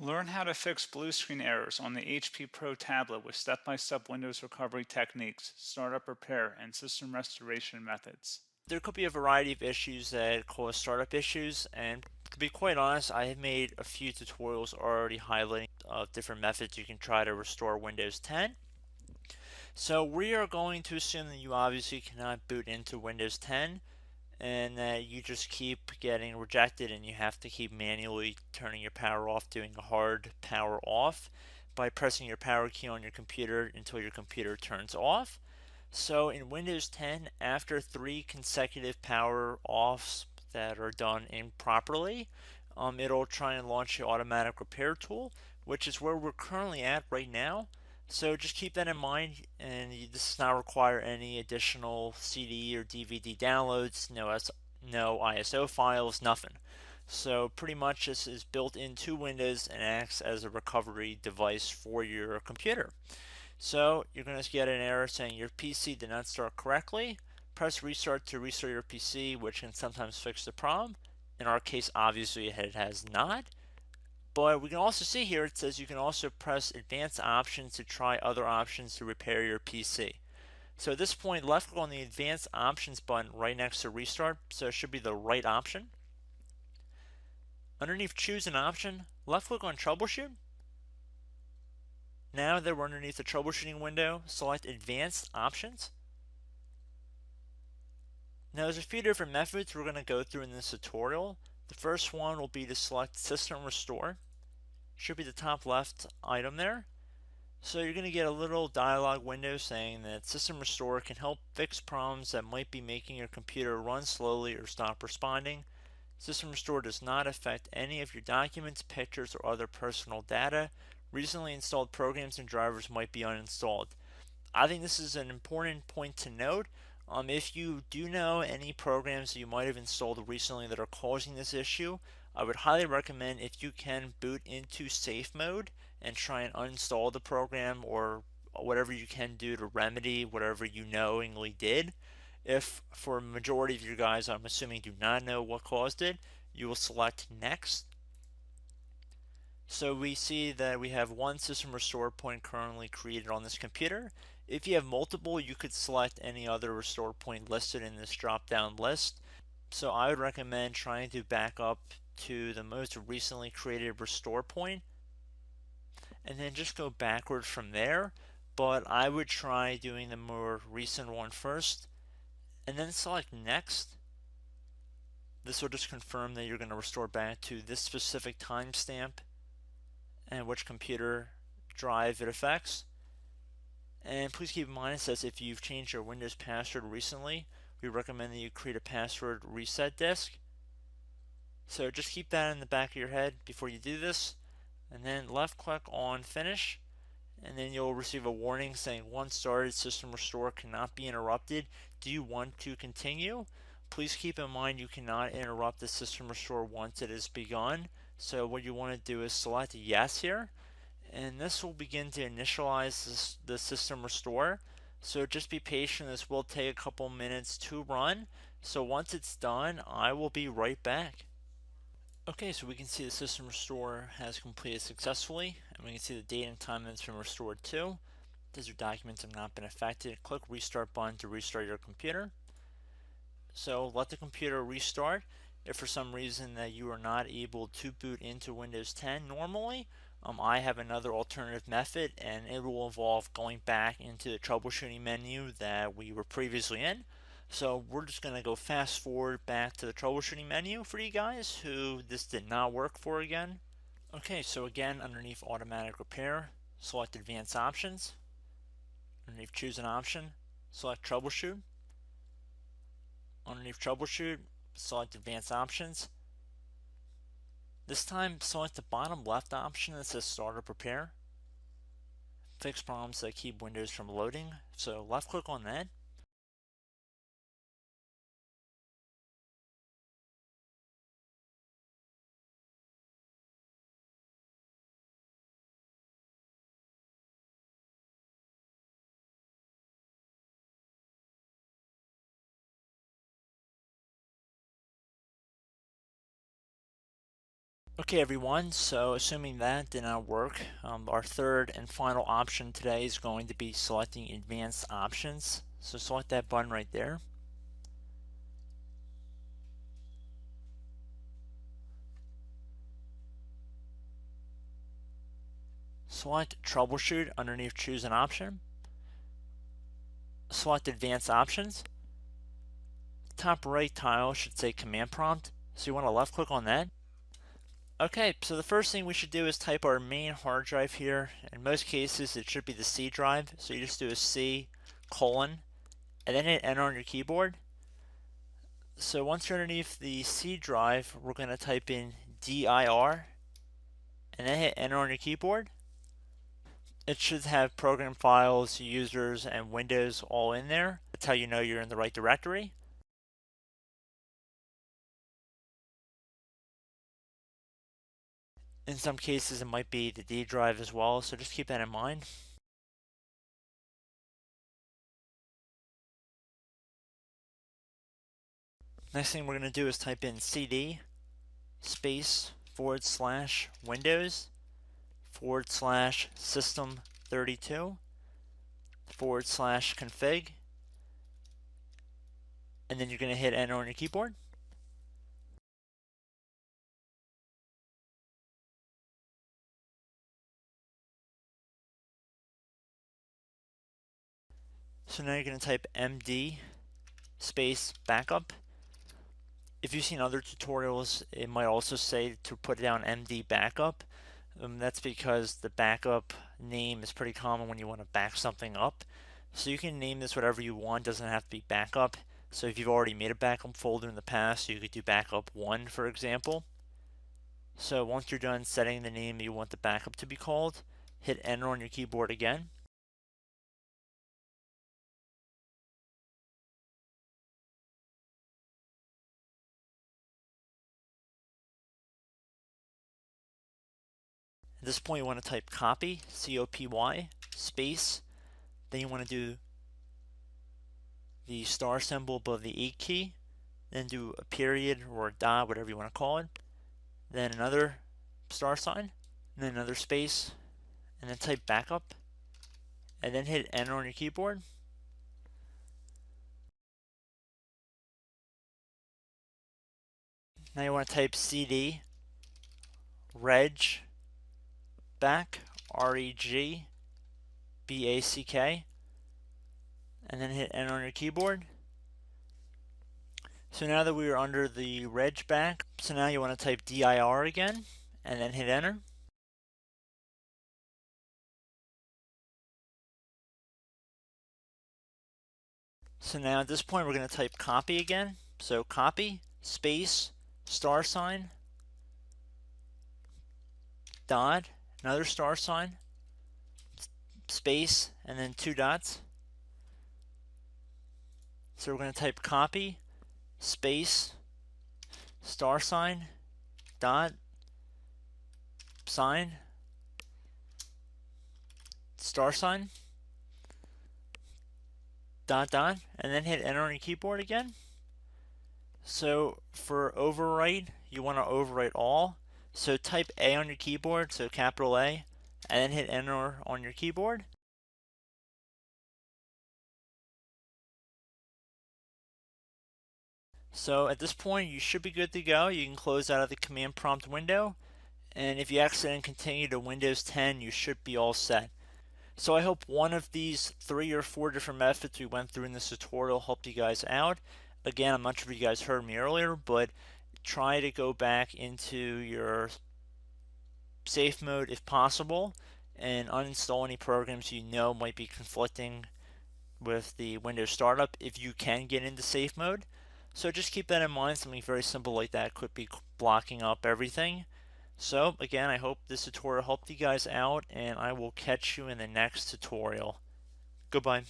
Learn how to fix blue screen errors on the HP Pro Tablet with step-by-step Windows recovery techniques, startup repair, and system restoration methods. There could be a variety of issues that cause startup issues, and to be quite honest, I have made a few tutorials already highlighting different methods you can try to restore Windows 10. So we are going to assume that you obviously cannot boot into Windows 10 and that you just keep getting rejected and you have to keep manually turning your power off, doing a hard power off by pressing your power key on your computer until your computer turns off. So in Windows 10, after 3 consecutive power offs that are done improperly, it'll try and launch the automatic repair tool, which is where we're currently at right now. So just keep that in mind, and this does not require any additional CD or DVD downloads, no ISO files, nothing. So pretty much this is built into Windows and acts as a recovery device for your computer. So you're going to get an error saying your PC did not start correctly. Press restart to restart your PC, which can sometimes fix the problem. In our case, obviously it has not. But we can also see here it says you can also press advanced options to try other options to repair your PC. So at this point, left click on the advanced options button right next to restart, so it should be the right option. Underneath choose an option, left click on troubleshoot. Now that we're underneath the troubleshooting window, select advanced options. Now there's a few different methods we're going to go through in this tutorial. The first one will be to select system restore. Should be the top left item there. So you're going to get a little dialog window saying that System Restore can help fix problems that might be making your computer run slowly or stop responding. System Restore does not affect any of your documents, pictures, or other personal data. Recently installed programs and drivers might be uninstalled. I think this is an important point to note. If you do know any programs that you might have installed recently that are causing this issue, I would highly recommend if you can boot into safe mode and try and uninstall the program or whatever you can do to remedy whatever you knowingly did. If for a majority of you guys, I'm assuming do not know what caused it, you will select next. So we see that we have one system restore point currently created on this computer. If you have multiple, you could select any other restore point listed in this drop down list. So I would recommend trying to back up to the most recently created restore point and then just go backwards from there. But I would try doing the more recent one first and then select next. This will just confirm that you're going to restore back to this specific timestamp and which computer drive it affects. And please keep in mind it says if you've changed your Windows password recently, we recommend that you create a password reset disk. So just keep that in the back of your head before you do this, and then left click on finish, and then you'll receive a warning saying once started, system restore cannot be interrupted. Do you want to continue? Please keep in mind you cannot interrupt the system restore once it is begun. So what you want to do is select yes here, and this will begin to initialize the system restore. So just be patient, this will take a couple minutes to run. So once it's done, I will be right back. Okay, so we can see the system restore has completed successfully, and we can see the date and time that it's been restored to. These documents have not been affected. Click restart button to restart your computer. So let the computer restart. If for some reason that you are not able to boot into Windows 10 normally, I have another alternative method, and it will involve going back into the troubleshooting menu that we were previously in. So we're just going to go fast forward back to the troubleshooting menu for you guys who this did not work for again. Okay, so again, underneath automatic repair, select advanced options. Underneath choose an option, select troubleshoot. Underneath troubleshoot, select advanced options. This time, select the bottom left option that says startup repair. Fix problems that keep Windows from loading. So left click on that. Okay everyone, so assuming that did not work, our third and final option today is going to be selecting advanced options. So select that button right there. Select troubleshoot underneath choose an option. Select advanced options. Top right tile should say command prompt, so you want to left click on that. Okay, so the first thing we should do is type our main hard drive here. In most cases, it should be the C drive. So you just do a C colon and then hit enter on your keyboard. So once you're underneath the C drive, we're going to type in dir and then hit enter on your keyboard. It should have program files, users, and Windows all in there. That's how you know you're in the right directory. In some cases, it might be the D drive as well, so just keep that in mind. Next thing we're going to do is type in cd space / Windows / system 32 / config, and then you're going to hit enter on your keyboard. So now you're going to type md space backup. If you've seen other tutorials, it might also say to put down md backup. That's because the backup name is pretty common when you want to back something up. So you can name this whatever you want, doesn't have to be backup. So if you've already made a backup folder in the past, you could do backup 1, for example. So once you're done setting the name you want the backup to be called, hit enter on your keyboard again. At this point, you want to type copy, C-O-P-Y, space. Then you want to do the star symbol above the 8 key. Then do a period or a dot, whatever you want to call it. Then another star sign, and then another space, and then type backup. And then hit enter on your keyboard. Now you want to type cd reg back, R-E-G B-A-C-K, and then hit enter on your keyboard. So now that we are under the reg back, so now you want to type dir again, and then hit enter. So now at this point we're going to type copy again. So copy, space, star sign, dot, another star sign, space, and then 2 dots. So we're going to type copy, space, star sign, dot, sign, star sign, dot, dot, and then hit enter on your keyboard again. So for overwrite, you want to overwrite all. So type A on your keyboard, so capital A, and then hit enter on your keyboard. So at this point, you should be good to go. You can close out of the command prompt window. And if you accidentally continue to Windows 10, you should be all set. So I hope one of these 3 or 4 different methods we went through in this tutorial helped you guys out. Again, I'm not sure if you guys heard me earlier, but try to go back into your safe mode if possible and uninstall any programs you know might be conflicting with the Windows startup if you can get into safe mode. So just keep that in mind. Something very simple like that could be blocking up everything. So again, I hope this tutorial helped you guys out, and I will catch you in the next tutorial. Goodbye.